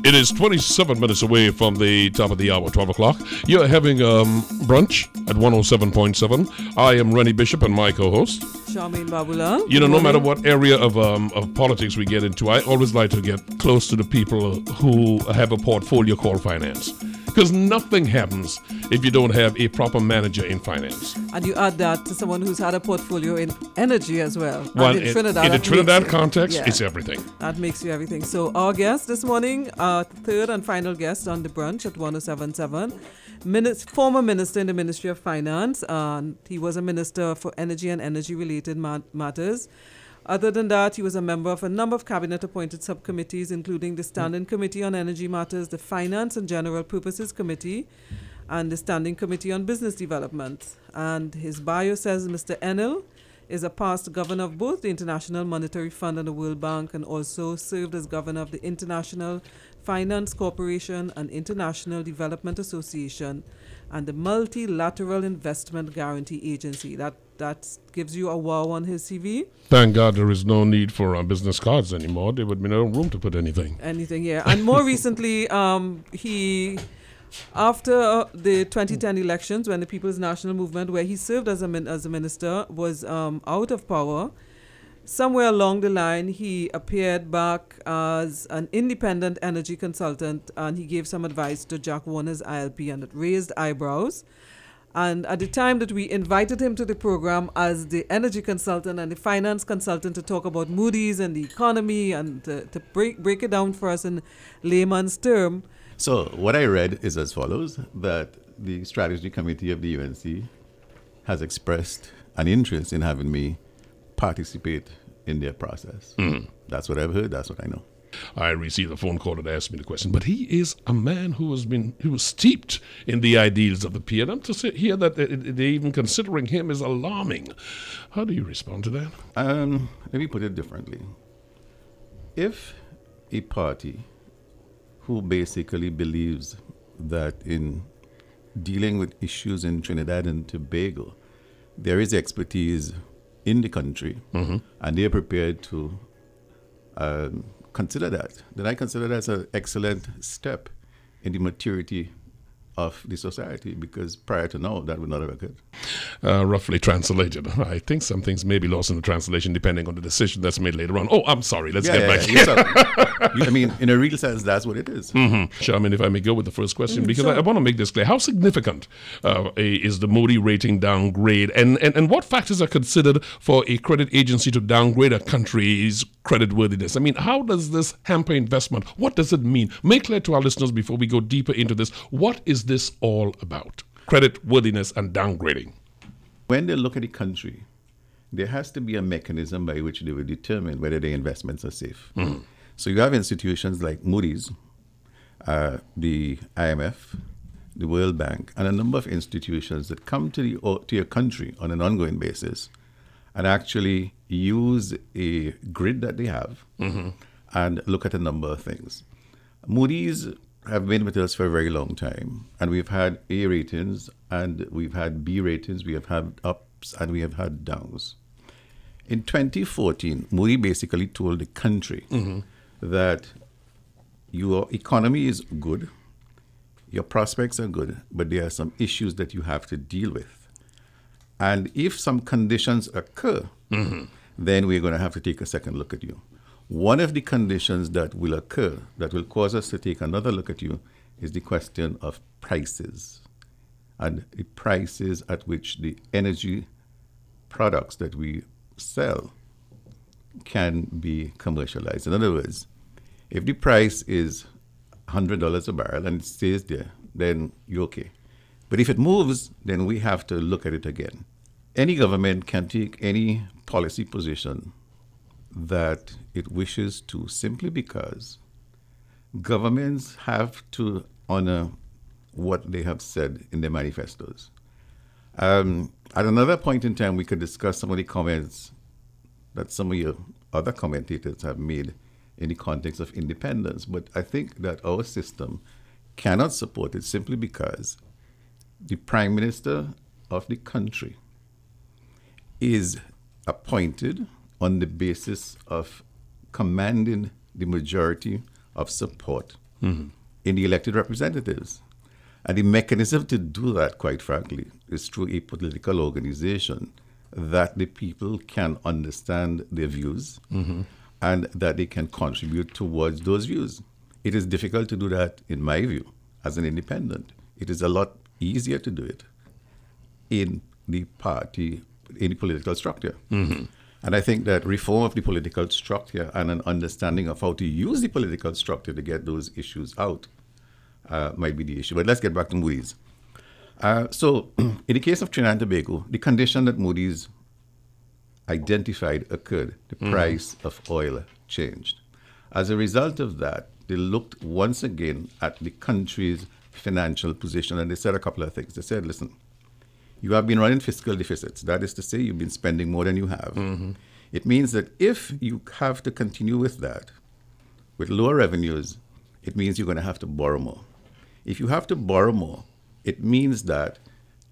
It is 27 minutes away from the top of the hour, 12 o'clock. You're having brunch at 107.7. I am Rennie Bishop and my co-host, Sharmain, Baboolal. You know, no matter what area of politics we get into, I always like to get close to the people who have a portfolio called finance. Because nothing happens if you don't have a proper manager in finance. And you add that to someone who's had a portfolio in energy as well. Well, in Trinidad, in the Trinidad context, it's everything. That makes you everything. So our guest this morning, our third and final guest on the brunch at 107.7, former minister in the Ministry of Finance. And he was a minister for energy and energy-related matters. Other than that, he was a member of a number of cabinet-appointed subcommittees, including the Standing Committee on Energy Matters, the Finance and General Purposes Committee, and the Standing Committee on Business Development. And his bio says Mr. Enill is a past governor of both the International Monetary Fund and the World Bank, and also served as governor of the International Finance Corporation and International Development Association and the Multilateral Investment Guarantee Agency. That gives you a wow on his CV. Thank God there is no need for business cards anymore. There would be no room to put anything. Yeah. And more recently, he, after the 2010 elections, when the People's National Movement, where he served as a minister, was out of power, somewhere along the line, he appeared back as an independent energy consultant, and he gave some advice to Jack Warner's ILP, and it raised eyebrows. And at the time that we invited him to the program as the energy consultant and the finance consultant to talk about Moody's and the economy and to break it down for us in layman's term. So what I read is as follows, that the strategy committee of the UNC has expressed an interest in having me participate in their process. That's what I've heard. That's what I know. I received a phone call that asked me the question, but he is a man who was steeped in the ideals of the P. And I'm to hear that they're even considering him is alarming. How do you respond to that? Let me put it differently. If a party who basically believes that in dealing with issues in Trinidad and Tobago, there is expertise in the country, and they're prepared to consider that, then I consider that as an excellent step in the maturity of the society, because prior to now, that would not have occurred. Roughly translated. I think some things may be lost in the translation depending on the decision that's made later on. Oh, I'm sorry. Let's get back here. I mean, in a real sense, that's what it is. Sharmain, if I may go with the first question, because I want to make this clear. How significant is the Moody rating downgrade? And what factors are considered for a credit agency to downgrade a country's creditworthiness? I mean, how does this hamper investment? What does it mean? Make clear to our listeners before we go deeper into this. What is this all about? Creditworthiness and downgrading. When they look at the country, there has to be a mechanism by which they will determine whether their investments are safe. So you have institutions like Moody's, the IMF, the World Bank, and a number of institutions that come to your country on an ongoing basis and actually use a grid that they have and look at a number of things. Moody's have been with us for a very long time, and we've had A ratings, and we've had B ratings, we have had ups, and we have had downs. In 2014, Moody basically told the country that your economy is good, your prospects are good, but there are some issues that you have to deal with. And if some conditions occur, then we're going to have to take a second look at you. One of the conditions that will occur, that will cause us to take another look at you, is the question of prices and the prices at which the energy products that we sell can be commercialized. In other words, if the price is $100 a barrel and it stays there, then you're okay. But if it moves, then we have to look at it again. Any government can take any policy position that it wishes to, simply because governments have to honor what they have said in their manifestos. At another point in time, we could discuss some of the comments that some of your other commentators have made in the context of independence. But I think that our system cannot support it simply because the Prime Minister of the country is appointed on the basis of commanding the majority of support in the elected representatives. And the mechanism to do that, quite frankly, is through a political organization that the people can understand their views and that they can contribute towards those views. It is difficult to do that, in my view, as an independent. It is a lot easier to do it in the party, in the political structure. And I think that reform of the political structure and an understanding of how to use the political structure to get those issues out might be the issue. But let's get back to Moody's. So in the case of Trinidad and Tobago, the condition that Moody's identified occurred. The price of oil changed. As a result of that, they looked once again at the country's financial position, and they said a couple of things. They said, listen, you have been running fiscal deficits. That is to say, you've been spending more than you have. It means that if you have to continue with that, with lower revenues, it means you're going to have to borrow more. If you have to borrow more, it means that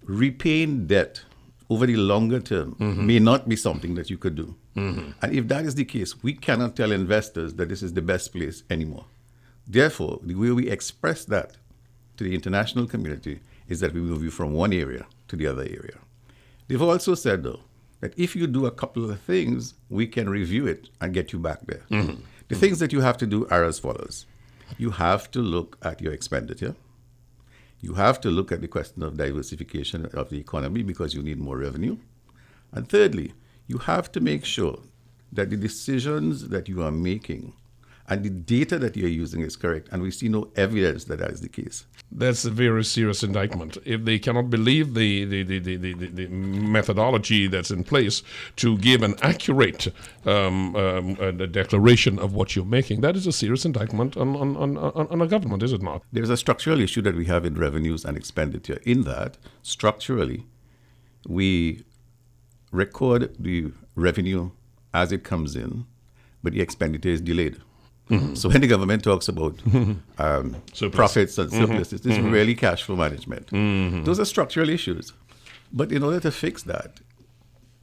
repaying debt over the longer term may not be something that you could do. And if that is the case, we cannot tell investors that this is the best place anymore. Therefore, the way we express that to the international community is that we move you from one area to the other area. They've also said, though, that if you do a couple of things, we can review it and get you back there. The things that you have to do are as follows. You have to look at your expenditure. You have to look at the question of diversification of the economy because you need more revenue. And thirdly, you have to make sure that the decisions that you are making and the data that you're using is correct. And we see no evidence that that is the case. That's a very serious indictment. If they cannot believe the methodology that's in place to give an accurate declaration of what you're making, that is a serious indictment on a government, is it not? There's a structural issue that we have in revenues and expenditure. In that, structurally, we record the revenue as it comes in, but the expenditure is delayed. So when the government talks about profits and surpluses, it's really cash flow management. Those are structural issues. But in order to fix that,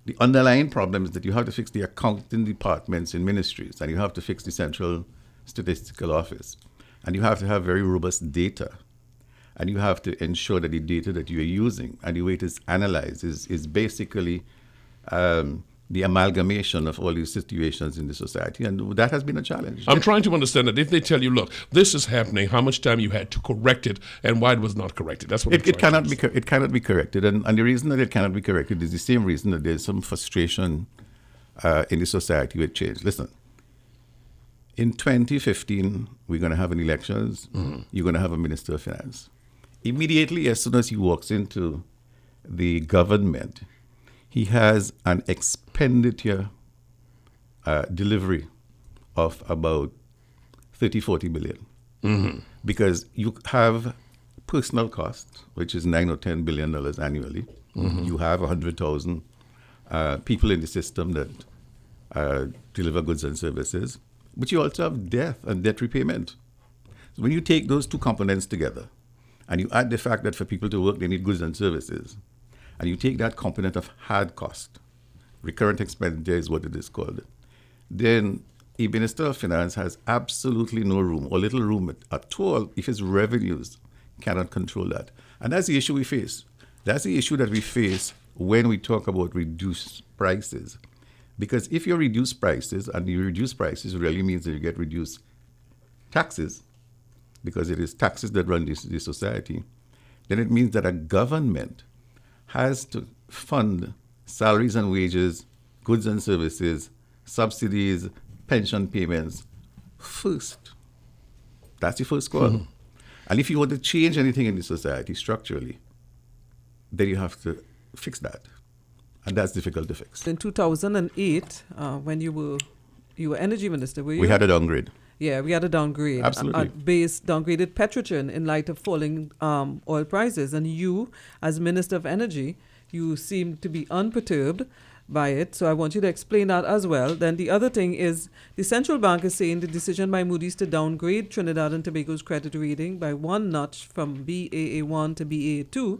the underlying problem is that you have to fix the accounting departments in ministries, and you have to fix the Central Statistical Office, and you have to have very robust data, and you have to ensure that the data that you are using and the way it is analyzed is basically the amalgamation of all these situations in the society, and that has been a challenge. I'm trying to understand that if they tell you, look, this is happening, how much time you had to correct it, and why it was not corrected. That's what it cannot be corrected, and the reason that it cannot be corrected is the same reason that there's some frustration in the society with change. Listen, in 2015, we're going to have an elections. You're going to have a Minister of Finance. Immediately, as soon as he walks into the government, he has an expenditure delivery of about 30-40 billion. Because you have personal costs, which is $9 or $10 billion annually. You have 100,000 people in the system that deliver goods and services. But you also have debt and debt repayment. So when you take those two components together, and you add the fact that for people to work, they need goods and services, and you take that component of hard cost, recurrent expenditure is what it is called, then a Minister of Finance has absolutely no room or little room at all if his revenues cannot control that. And that's the issue we face. That's the issue that we face when we talk about reduced prices. Because if you reduce prices, and you reduce prices really means that you get reduced taxes, because it is taxes that run this society, then it means that a government has to fund salaries and wages, goods and services, subsidies, pension payments first. That's the first call. And if you want to change anything in the society structurally, then you have to fix that. And that's difficult to fix. In 2008, when you were energy minister, were you? We had a downgrade. Yeah, we had a downgrade. Absolutely. Downgraded Petrotrin in light of falling oil prices. And you, as Minister of Energy, you seem to be unperturbed by it. So I want you to explain that as well. Then the other thing is the central bank is saying the decision by Moody's to downgrade Trinidad and Tobago's credit rating by one notch from Baa1 to Baa2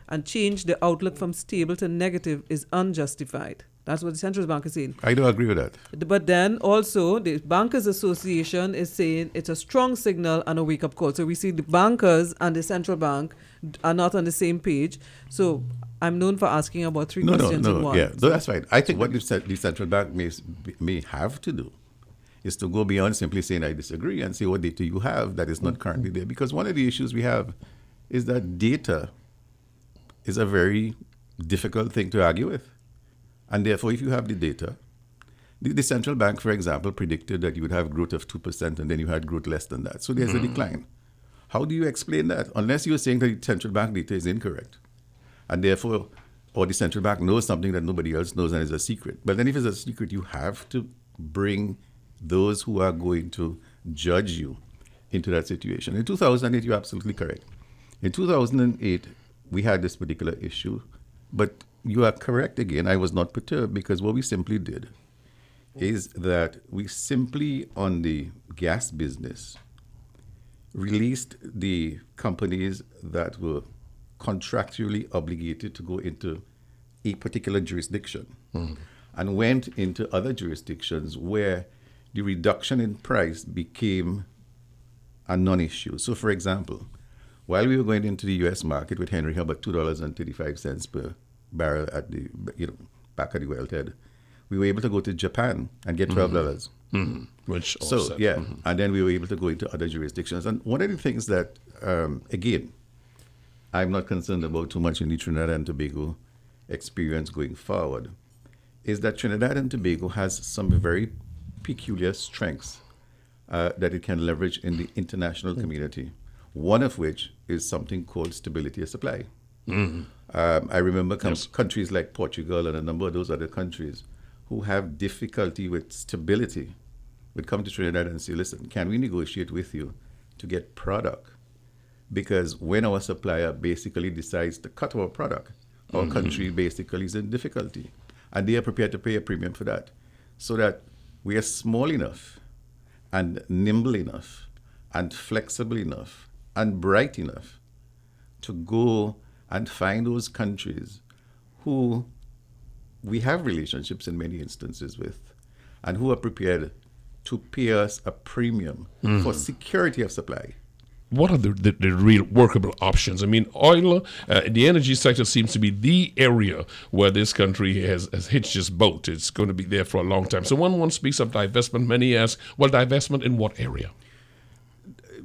and change the outlook from stable to negative is unjustified. That's what the central bank is saying. I don't agree with that. But then also the Bankers Association is saying it's a strong signal and a wake-up call. So we see the bankers and the central bank are not on the same page. So I'm known for asking about three questions in one. Yeah, that's right. I think what the central bank may have to do is to go beyond simply saying I disagree and say what data you have that is not currently there. Because one of the issues we have is that data is a very difficult thing to argue with. And therefore, if you have the data, the central bank, for example, predicted that you would have growth of 2% and then you had growth less than that. So there's a decline. How do you explain that? Unless you're saying that the central bank data is incorrect. And therefore, or the central bank knows something that nobody else knows and is a secret. But then if it's a secret, you have to bring those who are going to judge you into that situation. In 2008, you're absolutely correct. In 2008, we had this particular issue, but you are correct again. I was not perturbed because what we simply did is that we simply, on the gas business, released the companies that were contractually obligated to go into a particular jurisdiction and went into other jurisdictions where the reduction in price became a non-issue. So, for example, while we were going into the U.S. market with Henry Hub at $2.35 per barrel at the back of the wellhead, we were able to go to Japan and get $12. Which So offset. and then we were able to go into other jurisdictions. And one of the things that, again, I'm not concerned about too much in the Trinidad and Tobago experience going forward, is that Trinidad and Tobago has some very peculiar strengths that it can leverage in the international community. One of which is something called stability of supply. I remember countries like Portugal and a number of those other countries who have difficulty with stability would come to Trinidad and say, listen, can we negotiate with you to get product? Because when our supplier basically decides to cut our product, our country basically is in difficulty. And they are prepared to pay a premium for that. So that we are small enough and nimble enough and flexible enough and bright enough to go and find those countries who we have relationships in many instances with and who are prepared to pay us a premium for security of supply. What are the real workable options? I mean, oil, the energy sector seems to be the area where this country has hitched its boat. It's going to be there for a long time. So when one speaks of divestment, many ask, well, divestment in what area?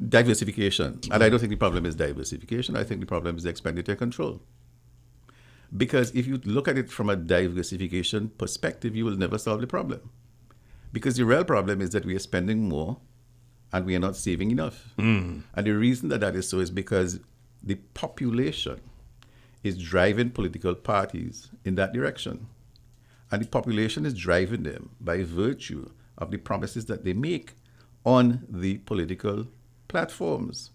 Diversification. And I don't think the problem is diversification. I think the problem is expenditure control. Because if you look at it from a diversification perspective, you will never solve the problem. Because the real problem is that we are spending more and we are not saving enough. And the reason that is so is because the population is driving political parties in that direction. And the population is driving them by virtue of the promises that they make on the political platforms.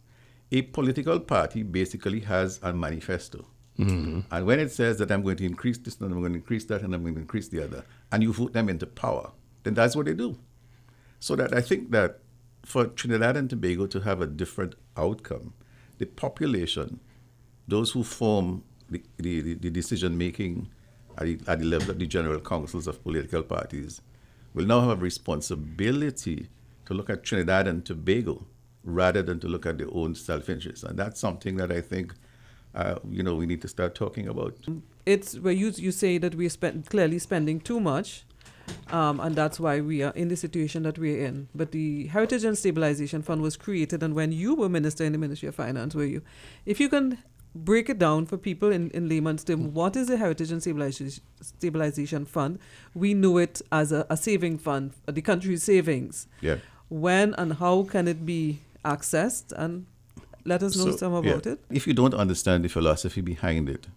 A political party basically has a manifesto. And when it says that I'm going to increase this and I'm going to increase that and I'm going to increase the other, and you vote them into power, then that's what they do. So that I think that for Trinidad and Tobago to have a different outcome, the population, those who form the decision making at the level of the general councils of political parties, will now have a responsibility to look at Trinidad and Tobago rather than to look at their own self-interest. And that's something that I think we need to start talking about. It's where you say that we're clearly spending too much. And that's why we are in the situation that we're in. But the Heritage and Stabilization Fund was created, and when you were minister in the Ministry of Finance, were you? If you can break it down for people in layman's terms, what is the Heritage and Stabilization Fund? We know it as a saving fund, the country's savings. Yeah. When and how can it be accessed? And let us know some about it. If you don't understand the philosophy behind it,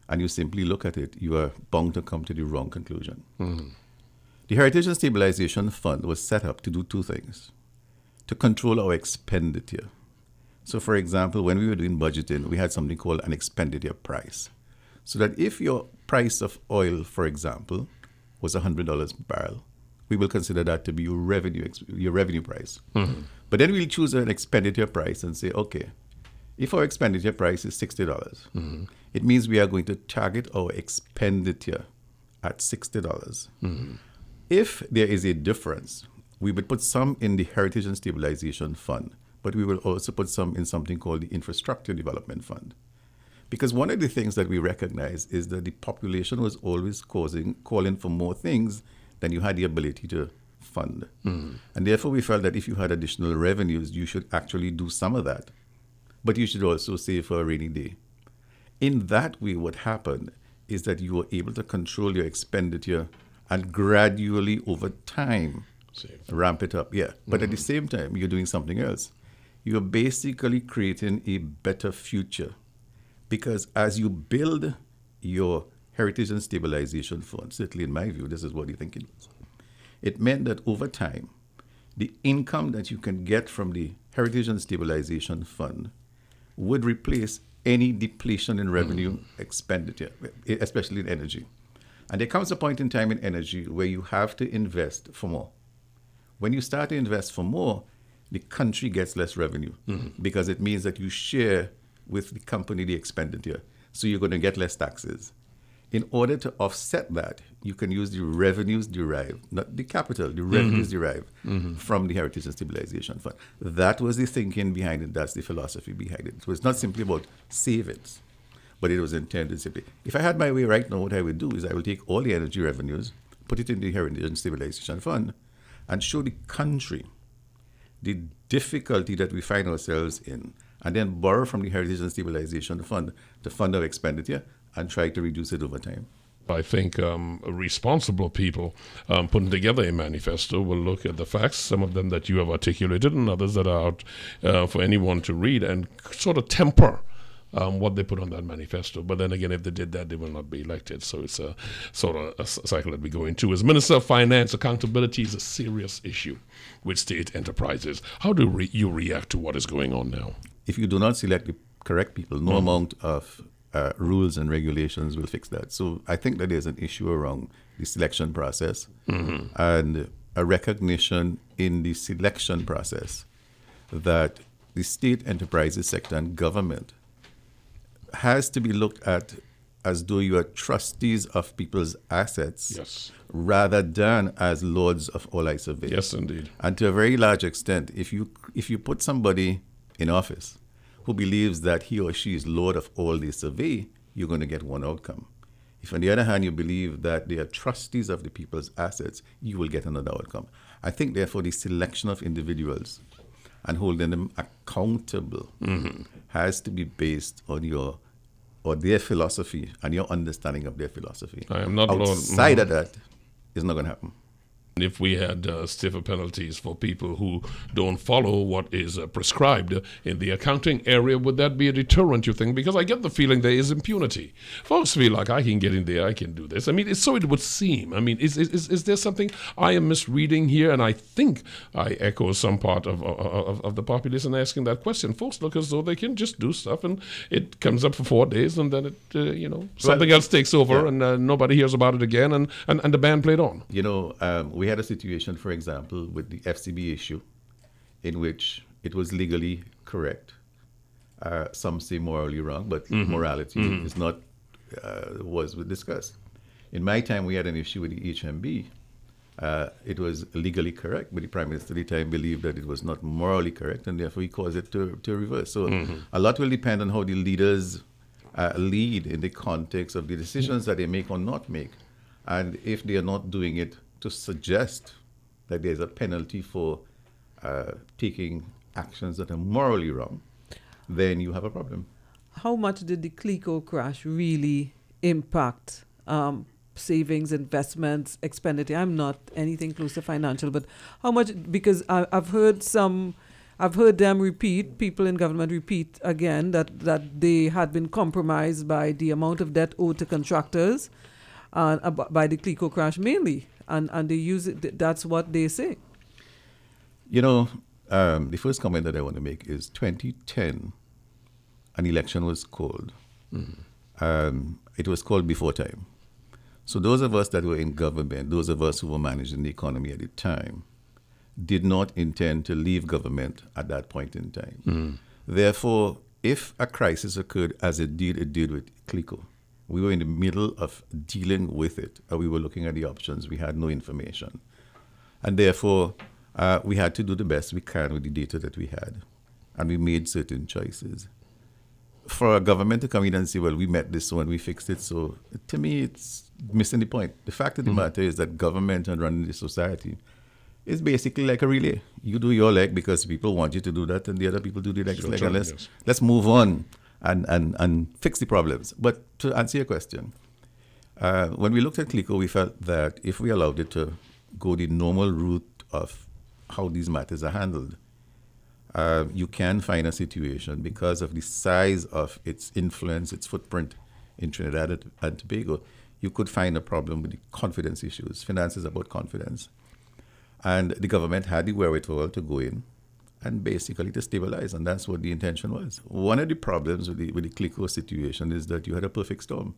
and you simply look at it, you are bound to come to the wrong conclusion. The Heritage and Stabilization Fund was set up to do two things: to control our expenditure. So, for example, when we were doing budgeting, we had something called an expenditure price. So that if your price of oil, for example, was $100 per barrel, we will consider that to be your revenue price. But then we'll choose an expenditure price and say, okay, if our expenditure price is $60, it means we are going to target our expenditure at $60. If there is a difference, we would put some in the Heritage and Stabilization Fund, but we will also put some in something called the Infrastructure Development Fund. Because one of the things that we recognize is that the population was always calling for more things than you had the ability to fund. And therefore we felt that if you had additional revenues, you should actually do some of that. But you should also save for a rainy day. In that way, what happened is that you were able to control your expenditure and gradually over time ramp it up. Yeah. But at the same time, you're doing something else. You're basically creating a better future. Because as you build your Heritage and Stabilization Fund, certainly in my view, this is what you're thinking. It meant that over time, the income that you can get from the Heritage and Stabilization Fund would replace any depletion in revenue expenditure, especially in energy. And there comes a point in time in energy where you have to invest for more. When you start to invest for more, the country gets less revenue because it means that you share with the company the expenditure. So you're going to get less taxes. In order to offset that, you can use the revenues derived, not the capital, the revenues derived from the Heritage and Stabilization Fund. That was the thinking behind it. That's the philosophy behind it. It was not simply about savings, but it was intended simply. If I had my way right now, what I would do is I will take all the energy revenues, put it in the Heritage and Stabilization Fund, and show the country the difficulty that we find ourselves in, and then borrow from the Heritage and Stabilization Fund to fund our expenditure and try to reduce it over time. I think responsible people putting together a manifesto will look at the facts, some of them that you have articulated and others that are out for anyone to read, and sort of temper what they put on that manifesto. But then again, if they did that, they will not be elected. So it's a sort of a cycle that we go into. As Minister of Finance, accountability is a serious issue with state enterprises. How do you react to what is going on now? If you do not select the correct people, no amount of rules and regulations will fix that. So I think that there's an issue around the selection process and a recognition in the selection process that the state enterprises sector and government has to be looked at as though you are trustees of people's assets rather than as lords of all I survey. Yes, indeed. And to a very large extent, if you put somebody in office who believes that he or she is lord of all they survey, you're going to get one outcome. If on the other hand you believe that they are trustees of the people's assets, you will get another outcome. I think therefore the selection of individuals and holding them accountable has to be based on their philosophy and your understanding of their philosophy. I am not outside of that, it's not going to happen. If we had stiffer penalties for people who don't follow what is prescribed in the accounting area, would that be a deterrent, you think? Because I get the feeling there is impunity. Folks feel like, I can get in there, I can do this. I mean, so it would seem. I mean, is there something I am misreading here? And I think I echo some part of the population asking that question. Folks look as though they can just do stuff and it comes up for 4 days and then it, something else takes over and nobody hears about it again and the band played on. We had a situation, for example, with the FCB issue in which it was legally correct. Some say morally wrong, but morality is not was discussed. In my time, we had an issue with the HMB. It was legally correct, but the Prime Minister at the time believed that it was not morally correct, and therefore he caused it to reverse. So a lot will depend on how the leaders lead in the context of the decisions that they make or not make. And if they are not doing it to suggest that there's a penalty for taking actions that are morally wrong, then you have a problem. How much did the CLICO crash really impact savings, investments, expenditure? I'm not anything close to financial, but how much? Because I've heard them repeat, people in government repeat again that they had been compromised by the amount of debt owed to contractors by the CLICO crash mainly. And they use it, that's what they say. The first comment that I want to make is 2010, an election was called. It was called before time. So those of us that were in government, those of us who were managing the economy at the time, did not intend to leave government at that point in time. Therefore, if a crisis occurred as it did with CLICO, We were in the middle of dealing with it. We were looking at the options. We had no information. And therefore, we had to do the best we can with the data that we had. And we made certain choices. For a government to come in and say, well, we met this one, we fixed it. So to me, it's missing the point. The fact of the matter is that government and running the society is basically like a relay. You do your leg because people want you to do that, and the other people do the next leg. And let's move on and fix the problems. But to answer your question, when we looked at CLICO, we felt that if we allowed it to go the normal route of how these matters are handled, you can find a situation because of the size of its influence, its footprint in Trinidad and Tobago, you could find a problem with the confidence issues. Finance is about confidence. And the government had the wherewithal to go in and basically to stabilize, and that's what the intention was. One of the problems with the CLICO situation is that you had a perfect storm.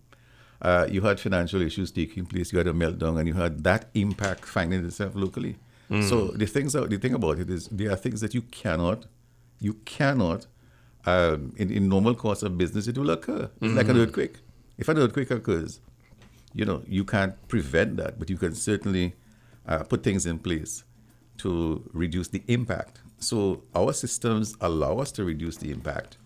You had financial issues taking place, you had a meltdown, and you had that impact finding itself locally. So the thing about it is there are things that you cannot, in normal course of business, it will occur. It's like an earthquake. If an earthquake occurs, you can't prevent that, but you can certainly put things in place to reduce the impact. So our systems allow us to reduce the impact.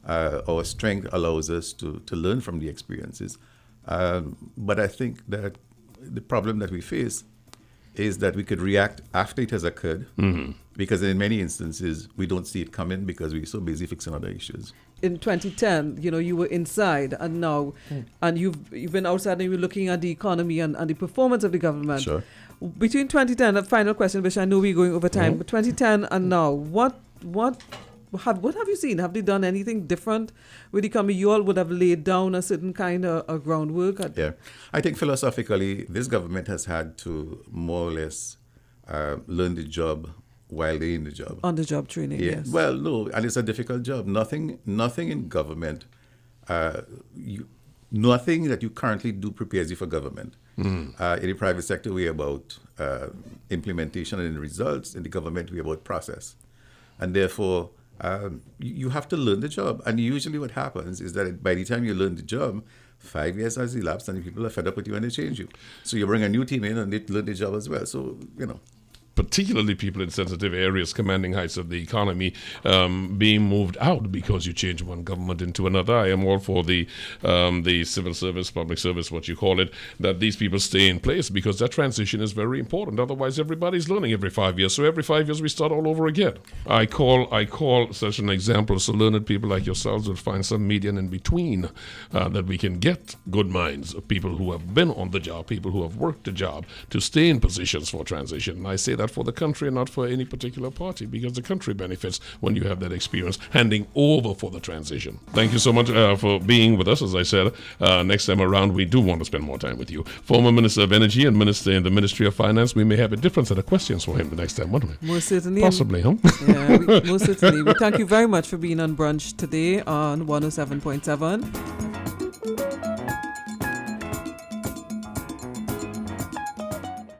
Our strength allows us to learn from the experiences. But I think that the problem that we face is that we could react after it has occurred, because in many instances we don't see it coming because we're so busy fixing other issues. In 2010, you were inside, and now, and you've been outside, and you're looking at the economy and the performance of the government. Sure. Between 2010, a final question, which I know we're going over time, but 2010 and now, what have you seen? Have they done anything different with the economy? You all would have laid down a certain kind of groundwork. Yeah, I think philosophically, this government has had to more or less learn the job while they're in the job. On-the-job training, yeah. yes. Well, no, and it's a difficult job. Nothing in government, nothing that you currently do prepares you for government. In the private sector, we're about implementation and results. In the government, we're about process. And therefore, you have to learn the job. And usually what happens is that by the time you learn the job, 5 years has elapsed and people are fed up with you and they change you. So you bring a new team in and they learn the job as well. So, particularly people in sensitive areas, commanding heights of the economy, being moved out because you change one government into another. I am all for the civil service, public service, what you call it, that these people stay in place because that transition is very important. Otherwise, everybody's learning every 5 years. So every 5 years, we start all over again. I call such an example so learned people like yourselves will find some median in between that we can get good minds of people who have been on the job, people who have worked the job, to stay in positions for transition. And I say that for the country and not for any particular party, because the country benefits when you have that experience handing over for the transition. Thank you so much for being with us. As I said, next time around, we do want to spend more time with you. Former Minister of Energy and Minister in the Ministry of Finance, we may have a different set of questions for him the next time, won't we? Most certainly. Possibly, huh? Yeah, most certainly. We thank you very much for being on Brunch today on 107.7.